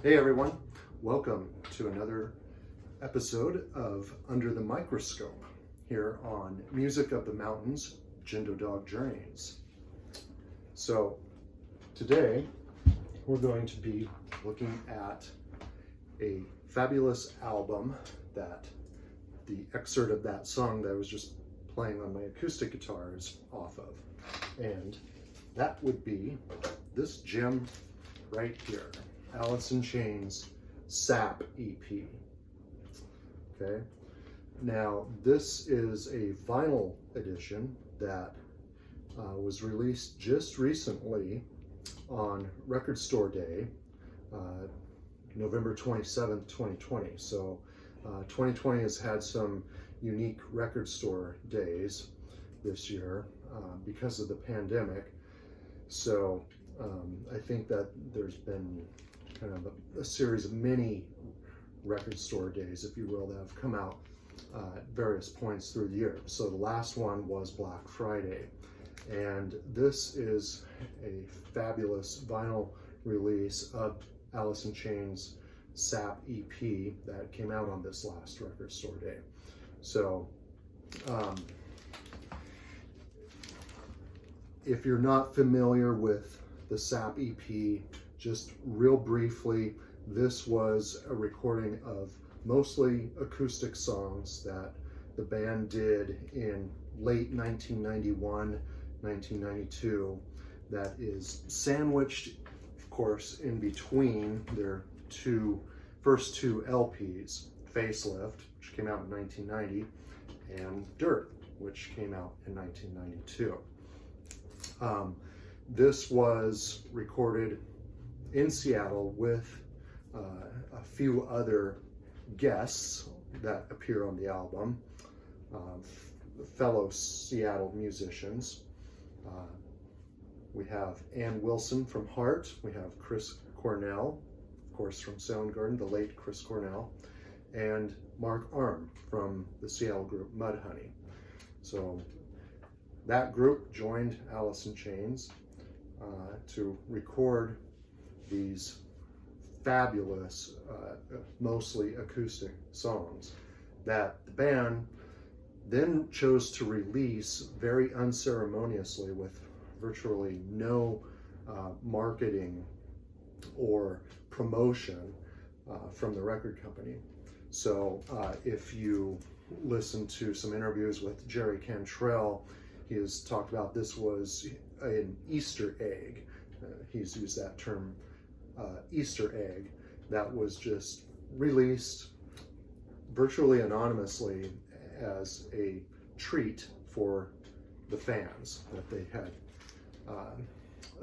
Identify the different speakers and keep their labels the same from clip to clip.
Speaker 1: Hey everyone, welcome to another episode of Under the Microscope here on Music of the Mountains, Jindo Dog Journeys. So today we're going to be looking at a fabulous album that the excerpt of that song that I was just playing on my acoustic guitar is off of. And that would be this gem right here. Alice in Chains Sap EP. Okay, now this is a vinyl edition that was released just recently on Record Store Day, November 27th, 2020. So 2020 has had some unique record store days this year because of the pandemic. So I think that there's been kind of a series of mini record store days, if you will, that have come out at various points through the year. So the last one was Black Friday, and this is a fabulous vinyl release of Alice in Chains Sap EP that came out on this last record store day. So if you're not familiar with the Sap EP, just real briefly, this was a recording of mostly acoustic songs that the band did in late 1991, 1992, that is sandwiched, of course, in between their first two LPs, Facelift, which came out in 1990, and Dirt, which came out in 1992. This was recorded in Seattle with a few other guests that appear on the album, fellow Seattle musicians. We have Ann Wilson from Heart, we have Chris Cornell, of course from Soundgarden, the late Chris Cornell, and Mark Arm from the Seattle group Mudhoney. So that group joined Alice in Chains to record these fabulous, mostly acoustic songs that the band then chose to release very unceremoniously with virtually no marketing or promotion from the record company. So if you listen to some interviews with Jerry Cantrell, he has talked about this was an Easter egg. He's used that term, Easter egg, that was just released virtually anonymously as a treat for the fans that they had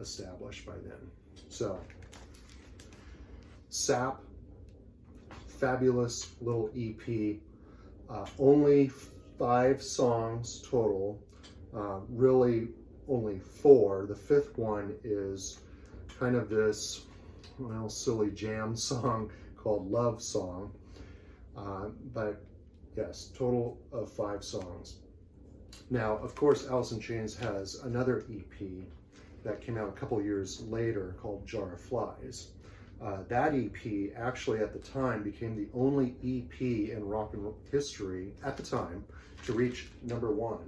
Speaker 1: established by then. So, Sap, fabulous little EP, only 5 songs total, really only 4. The 5th one is kind of this, well, silly jam song called Love Song. But yes, total of 5 songs. Now, of course, Alice in Chains has another EP that came out a couple years later called Jar of Flies. That EP actually at the time became the only EP in rock and roll history at the time to reach #1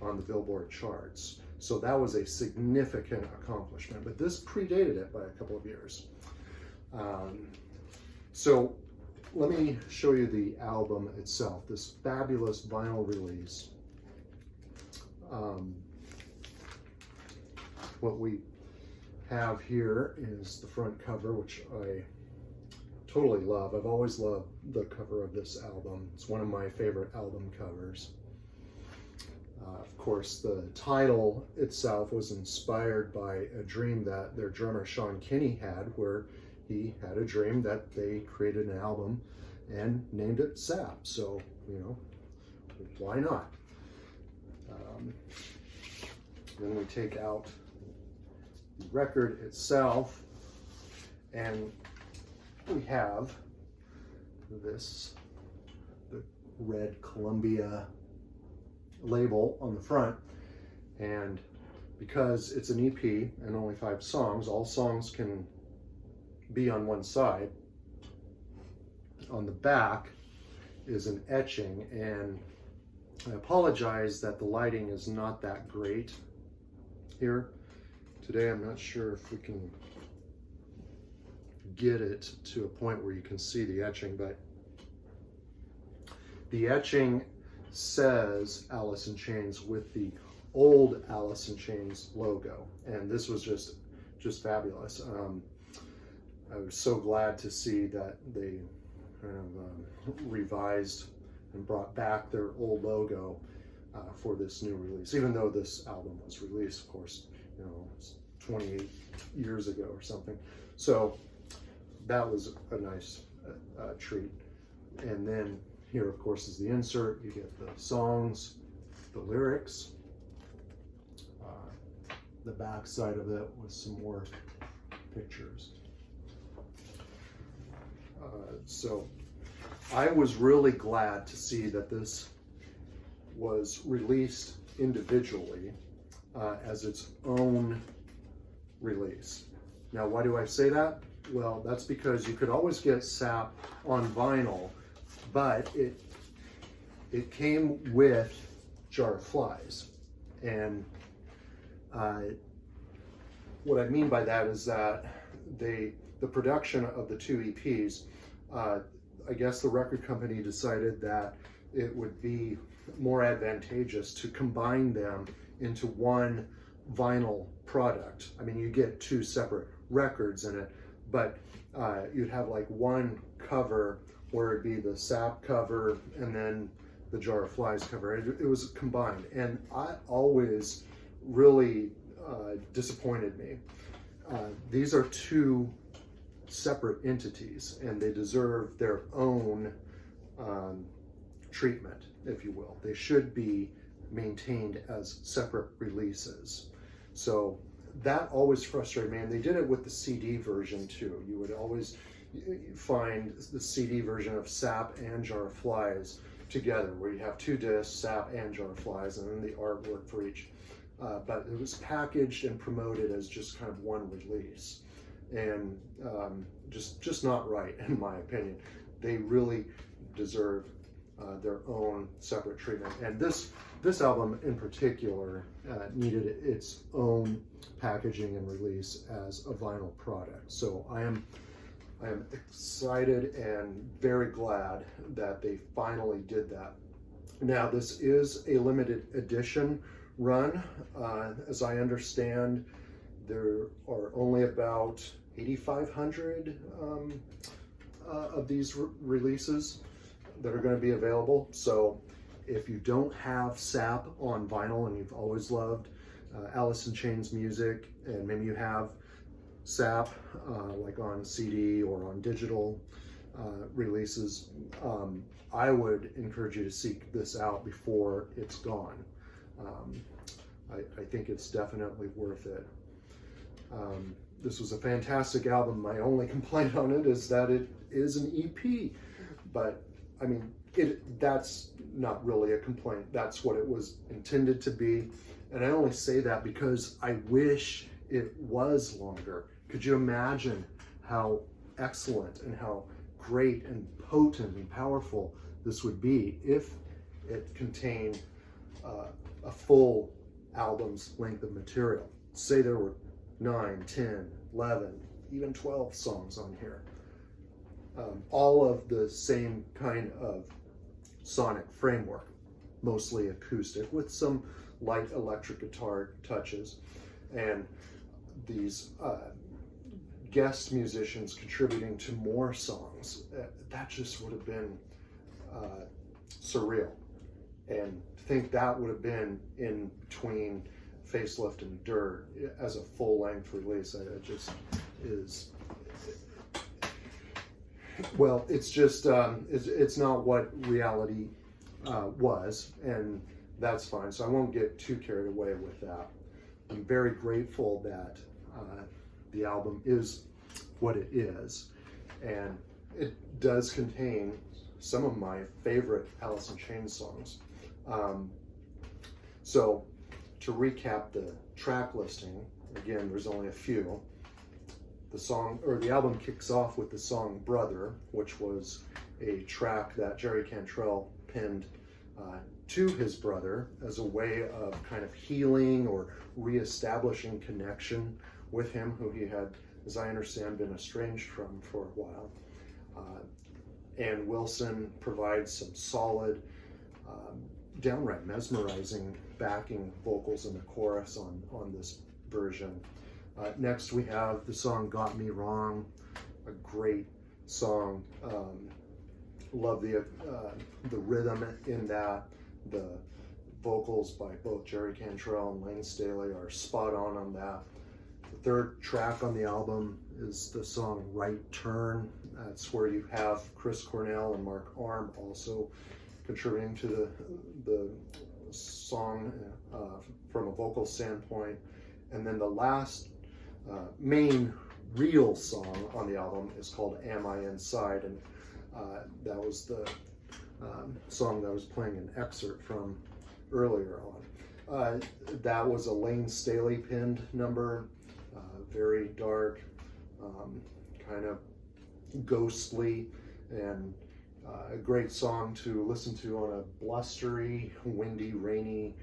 Speaker 1: on the Billboard charts. So that was a significant accomplishment, but this predated it by a couple of years. So let me show you the album itself, this fabulous vinyl release. What we have here is the front cover, which I totally love. I've always loved the cover of this album. It's one of my favorite album covers. Of course, the title itself was inspired by a dream that their drummer Sean Kinney had, where he had a dream that they created an album and named it Sap. So, you know, why not? Then we take out the record itself, and we have this, the red Columbia label on the front, and because it's an EP and only 5 songs, all songs can be on one side, on the back is an etching, and I apologize that the lighting is not that great here. Today I'm not sure if we can get it to a point where you can see the etching, but the etching says Alice in Chains with the old Alice in Chains logo, and this was just fabulous. I was so glad to see that they kind of revised and brought back their old logo for this new release, even though this album was released, of course, 28 years ago or something. So that was a nice treat. And then here, of course, is the insert. You get the songs, the lyrics, the back side of it with some more pictures. So I was really glad to see that this was released individually as its own release. Now, why do I say that? Well, that's because you could always get Sap on vinyl, but it came with Jar of Flies. And what I mean by that is that the production of the two EPs, I guess the record company decided that it would be more advantageous to combine them into one vinyl product. I mean, you get two separate records in it, but you'd have like one cover where it'd be the Sap cover and then the Jar of Flies cover. It was combined, and I always really disappointed me. These are two separate entities, and they deserve their own treatment, if you will. They should be maintained as separate releases. So that always frustrated me, and they did it with the CD version too. You would always find the CD version of Sap and Jar of Flies together, where you have two discs, Sap and Jar of Flies, and then the artwork for each. But it was packaged and promoted as just kind of one release, and just not right, in my opinion. They really deserve their own separate treatment, and this album in particular needed its own packaging and release as a vinyl product. So I am excited and very glad that they finally did that. Now, this is a limited edition run. As I understand, there are only about 8,500 of these releases that are going to be available. So if you don't have Sap on vinyl and you've always loved Alice in Chains music, and maybe you have Sap like on CD or on digital releases, I would encourage you to seek this out before it's gone. I think it's definitely worth it. This was a fantastic album. My only complaint on it is that it is an EP, but I mean, that's not really a complaint. That's what it was intended to be. And I only say that because I wish it was longer. Could you imagine how excellent and how great and potent and powerful this would be if it contained a full album's length of material? Say there were 9, 10, 11, even 12 songs on here. All of the same kind of sonic framework, mostly acoustic with some light electric guitar touches, and these guest musicians contributing to more songs. That just would have been surreal. And to think that would have been in between Facelift and Dirt as a full-length release, it just is, well, it's just, it's not what reality was, and that's fine. So I won't get too carried away with that. I'm very grateful that the album is what it is, and it does contain some of my favorite Alice in Chains songs. So to recap the track listing, again, there's only a few. The album kicks off with the song Brother, which was a track that Jerry Cantrell penned to his brother as a way of kind of healing or reestablishing connection with him, who he had, as I understand, been estranged from for a while. And Wilson provides some solid, downright mesmerizing backing vocals in the chorus on this version. Next we have the song Got Me Wrong, a great song. Love the rhythm in that. The vocals by both Jerry Cantrell and Lane Staley are spot on that. The third track on the album is the song Right Turn. That's where you have Chris Cornell and Mark Arm also contributing to the song from a vocal standpoint. And then the last main real song on the album is called Am I Inside, and that was the song that I was playing an excerpt from earlier on. That was a Lane Staley penned number, very dark, kind of ghostly, and a great song to listen to on a blustery, windy, rainy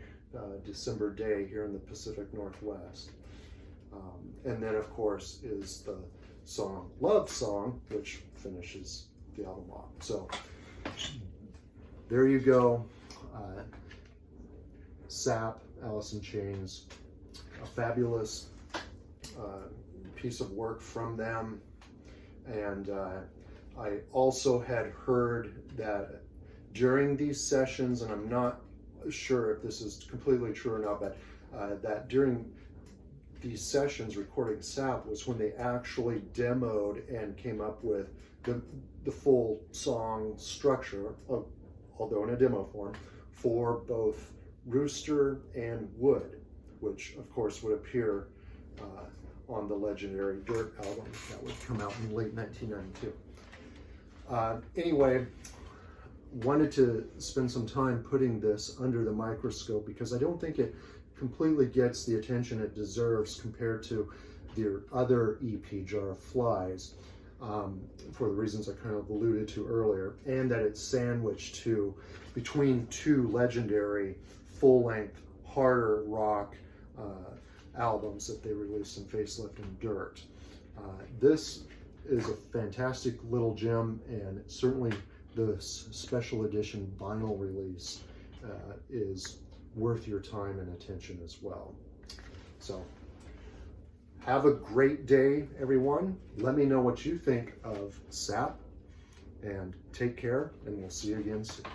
Speaker 1: December day here in the Pacific Northwest. And then, of course, is the song Love Song, which finishes the album off. So there you go. Sap, Alice in Chains, a fabulous piece of work from them. And I also had heard that during these sessions, and I'm not sure if this is completely true or not, but that during these sessions recording Sap was when they actually demoed and came up with the full song structure, although in a demo form, for both Rooster and Wood, which of course would appear on the legendary Dirt album that would come out in late 1992. Anyway, wanted to spend some time putting this under the microscope because I don't think it completely gets the attention it deserves compared to their other EP, Jar of Flies, for the reasons I kind of alluded to earlier, and that it's sandwiched between two legendary full-length harder rock albums that they released in Facelift and Dirt. This is a fantastic little gem, and certainly the special edition vinyl release is worth your time and attention as well. So have a great day, everyone. Let me know what you think of Sap, and take care, and we'll see you again soon.